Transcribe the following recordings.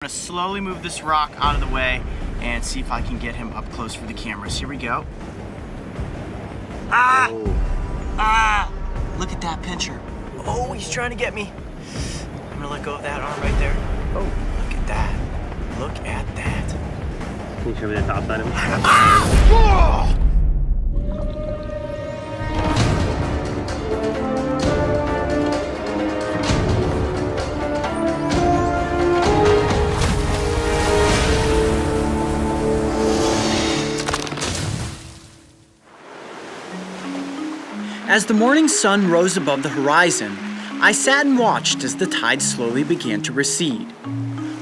I'm gonna slowly move this rock out of the way and see if I can get him up close for the cameras. Here we go. Ah! Oh. Ah! Look at that pincher. Oh, he's trying to get me. I'm gonna let go of that arm right there. Oh, look at that. Look at that. Can you show me the top side of him? Ah! Oh! As the morning sun rose above the horizon, I sat and watched as the tide slowly began to recede.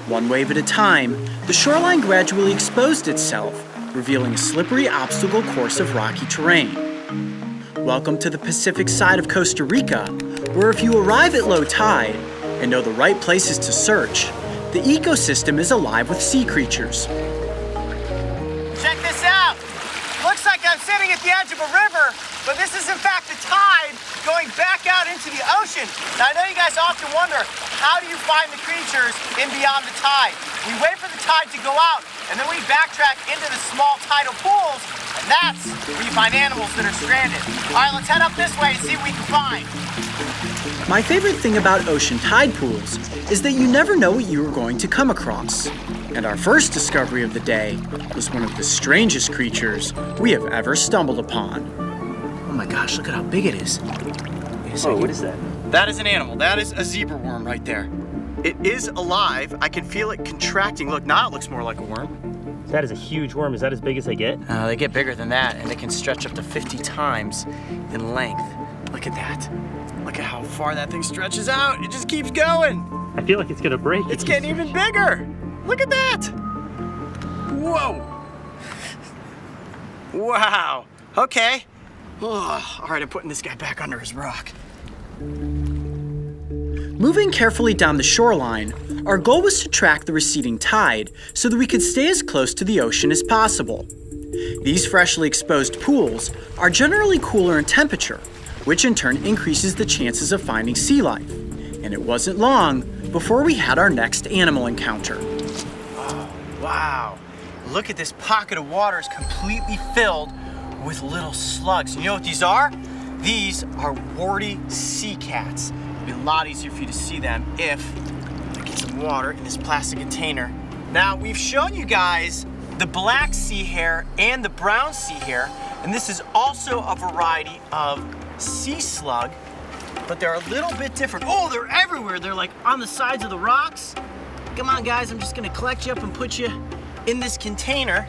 One wave at a time, the shoreline gradually exposed itself, revealing a slippery obstacle course of rocky terrain. Welcome to the Pacific side of Costa Rica, where if you arrive at low tide and know the right places to search, the ecosystem is alive with sea creatures. Check this out! Looks like I'm sitting at the edge of a river, but this is in fact the tide going back out into the ocean. Now I know you guys often wonder, how do you find the creatures in beyond the tide? We wait for the tide to go out, and then we backtrack into the small tidal pools, and that's where you find animals that are stranded. All right, let's head up this way and see what we can find. My favorite thing about ocean tide pools is that you never know what you are going to come across. And our first discovery of the day was one of the strangest creatures we have ever stumbled upon. Oh my gosh, look at how big it is. Oh, what is that? That is an animal. That is a zebra worm right there. It is alive. I can feel it contracting. Look, now it looks more like a worm. That is a huge worm. Is that as big as they get? They get bigger than that, and they can stretch up to 50 times in length. Look at that. Look at how far that thing stretches out. It just keeps going. I feel like it's gonna break. It's getting even bigger. Look at that. Whoa. Wow. Okay. Oh, all right, I'm putting this guy back under his rock. Moving carefully down the shoreline, our goal was to track the receding tide so that we could stay as close to the ocean as possible. These freshly exposed pools are generally cooler in temperature, which in turn increases the chances of finding sea life. And it wasn't long before we had our next animal encounter. Oh, wow. Look at this pocket of water is completely filled with little slugs. You know what these are? These are warty sea cats. It'd be a lot easier for you to see them if I get some water in this plastic container. Now, we've shown you guys the black sea hare and the brown sea hare, and this is also a variety of sea slug, but they're a little bit different. Oh, they're everywhere. They're like on the sides of the rocks. Come on, guys, I'm just gonna collect you up and put you in this container.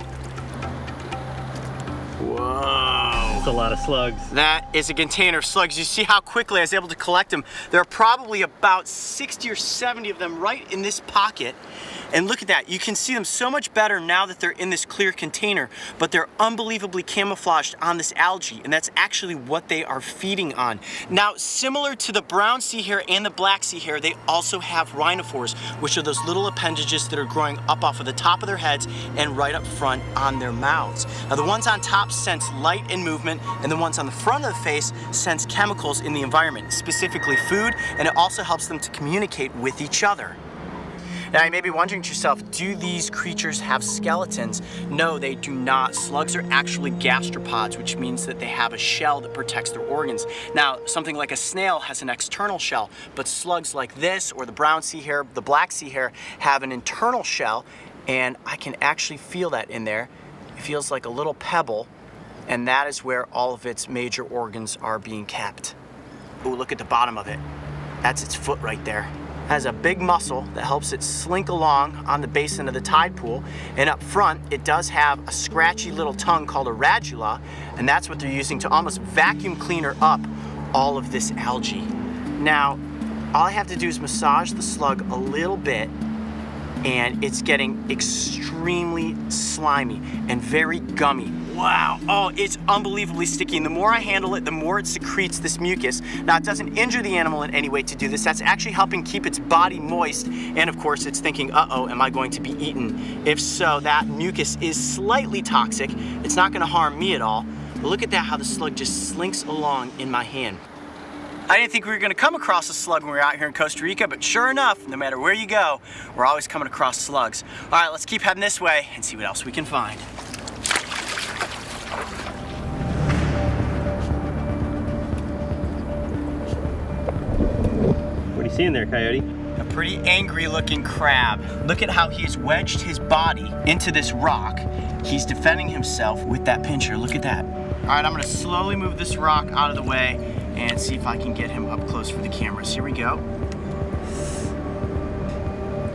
Whoa. That's a lot of slugs. That is a container of slugs. You see how quickly I was able to collect them. There are probably about 60 or 70 of them right in this pocket. And look at that, you can see them so much better now that they're in this clear container, but they're unbelievably camouflaged on this algae, and that's actually what they are feeding on. Now, similar to the brown sea hare and the black sea hare, they also have rhinophores, which are those little appendages that are growing up off of the top of their heads and right up front on their mouths. Now, the ones on top sense light and movement, and the ones on the front of the face sense chemicals in the environment, specifically food, and it also helps them to communicate with each other. Now, you may be wondering to yourself, do these creatures have skeletons? No, they do not. Slugs are actually gastropods, which means that they have a shell that protects their organs. Now, something like a snail has an external shell, but slugs like this, or the brown sea hare, the black sea hare, have an internal shell, and I can actually feel that in there. It feels like a little pebble, and that is where all of its major organs are being kept. Ooh, look at the bottom of it. That's its foot right there. Has a big muscle that helps it slink along on the basin of the tide pool, and up front it does have a scratchy little tongue called a radula, and that's what they're using to almost vacuum cleaner up all of this algae. Now, all I have to do is massage the slug a little bit, and it's getting extremely slimy and very gummy. Wow, oh, it's unbelievably sticky, and the more I handle it, the more it secretes this mucus. Now, it doesn't injure the animal in any way to do this. That's actually helping keep its body moist, and of course, it's thinking, uh-oh, am I going to be eaten? If so, that mucus is slightly toxic. It's not gonna harm me at all. But look at that, how the slug just slinks along in my hand. I didn't think we were gonna come across a slug when we were out here in Costa Rica, but sure enough, no matter where you go, we're always coming across slugs. All right, let's keep heading this way and see what else we can find. What are you seeing there, Coyote? A pretty angry looking crab. Look at how he's wedged his body into this rock. He's defending himself with that pincher. Look at that. All right, I'm gonna slowly move this rock out of the way and see if I can get him up close for the cameras. Here we go.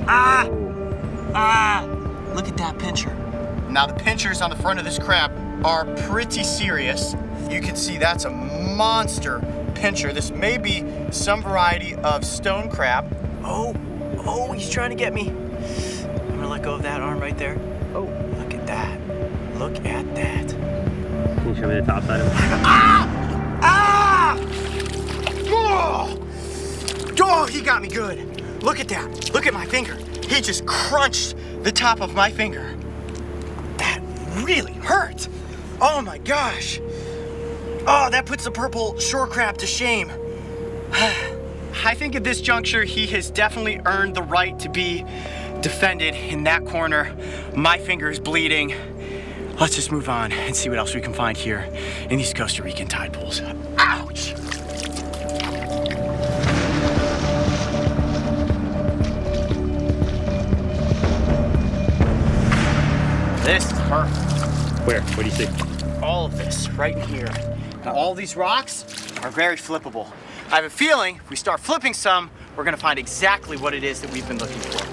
Ah! Ah! Look at that pincher. Now the pinchers on the front of this crab are pretty serious. You can see that's a monster pincher. This may be some variety of stone crab. Oh, he's trying to get me. I'm gonna let go of that arm right there. Oh, look at that. Look at that. Can you show me the top side of it? Ah! Ah! Oh, he got me good. Look at that. Look at my finger. He just crunched the top of my finger. That really hurt. Oh my gosh. Oh, that puts the purple shore crab to shame. I think at this juncture, he has definitely earned the right to be defended in that corner. My finger is bleeding. Let's just move on and see what else we can find here in these Costa Rican tide pools. Ouch! This is perfect. Where? What do you see? All of this right in here. Now, all these rocks are very flippable. I have a feeling if we start flipping some, we're gonna find exactly what it is that we've been looking for.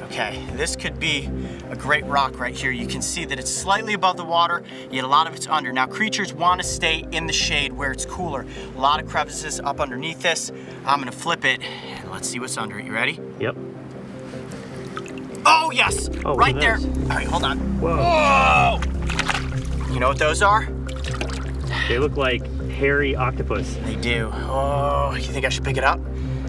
Okay, this could be a great rock right here. You can see that it's slightly above the water, yet a lot of it's under. Now, creatures want to stay in the shade where it's cooler. A lot of crevices up underneath this. I'm gonna flip it, and let's see what's under it. You ready? Yep. Oh, yes! Oh, right look there. at those. All right, hold on. Whoa. Whoa! You know what those are? They look like hairy octopus. They do. Oh, you think I should pick it up?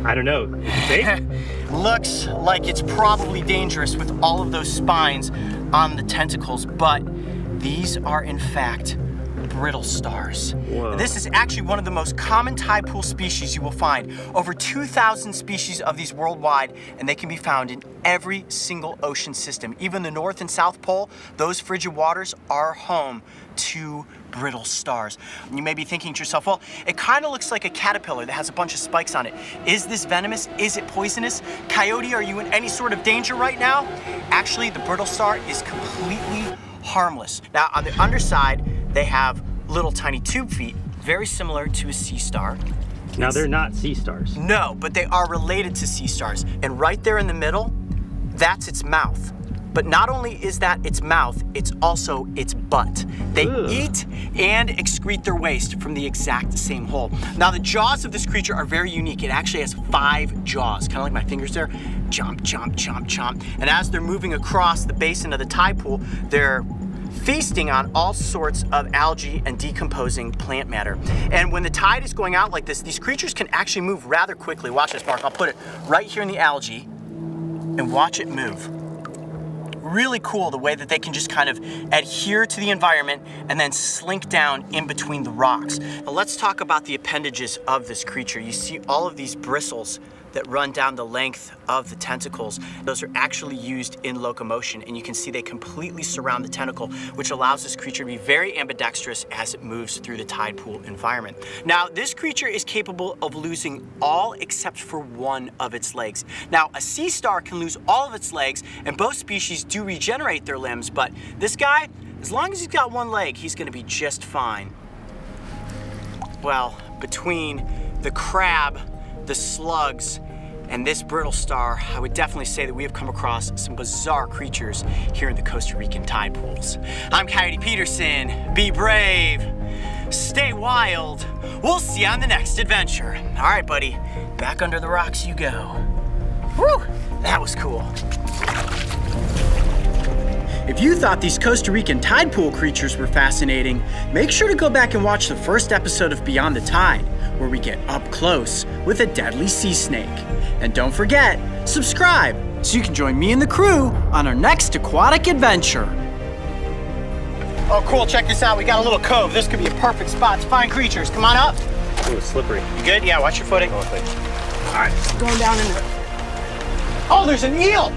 I don't know. Is it safe? Looks like it's probably dangerous with all of those spines on the tentacles, but these are in fact brittle stars. Whoa. This is actually one of the most common tide pool species you will find. Over 2,000 species of these worldwide, and they can be found in every single ocean system. Even the North and South Pole, those frigid waters are home to brittle stars. You may be thinking to yourself, well, it kind of looks like a caterpillar that has a bunch of spikes on it. Is this venomous? Is it poisonous? Coyote, are you in any sort of danger right now? Actually, the brittle star is completely harmless. Now, on the underside, they have little tiny tube feet, very similar to a sea star. Now, they're not sea stars. No, but they are related to sea stars. And right there in the middle, that's its mouth. But not only is that its mouth, it's also its butt. They eat and excrete their waste from the exact same hole. Now, the jaws of this creature are very unique. It actually has 5 jaws, kind of like my fingers there. Chomp, chomp, chomp, chomp. And as they're moving across the basin of the tide pool, they're feasting on all sorts of algae and decomposing plant matter. And when the tide is going out like this, these creatures can actually move rather quickly. Watch this, Mark. I'll put it right here in the algae and watch it move. Really cool the way that they can just kind of adhere to the environment and then slink down in between the rocks. Now, let's talk about the appendages of this creature. You see all of these bristles that run down the length of the tentacles. Those are actually used in locomotion, and you can see they completely surround the tentacle, which allows this creature to be very ambidextrous as it moves through the tide pool environment. Now, this creature is capable of losing all except for one of its legs. Now, a sea star can lose all of its legs, and both species do regenerate their limbs, but this guy, as long as he's got one leg, he's gonna be just fine. Well, between the crab, the slugs, and this brittle star, I would definitely say that we have come across some bizarre creatures here in the Costa Rican tide pools. I'm Coyote Peterson. Be brave, stay wild. We'll see you on the next adventure. All right, buddy, back under the rocks you go. Whew, that was cool. If you thought these Costa Rican tide pool creatures were fascinating, make sure to go back and watch the first episode of Beyond the Tide, where we get up close with a deadly sea snake. And don't forget, subscribe so you can join me and the crew on our next aquatic adventure. Oh, cool. Check this out. We got a little cove. This could be a perfect spot to find creatures. Come on up. Ooh, slippery. You good? Yeah, watch your footing. Oh, thanks. All right, going down in there. Oh, there's an eel.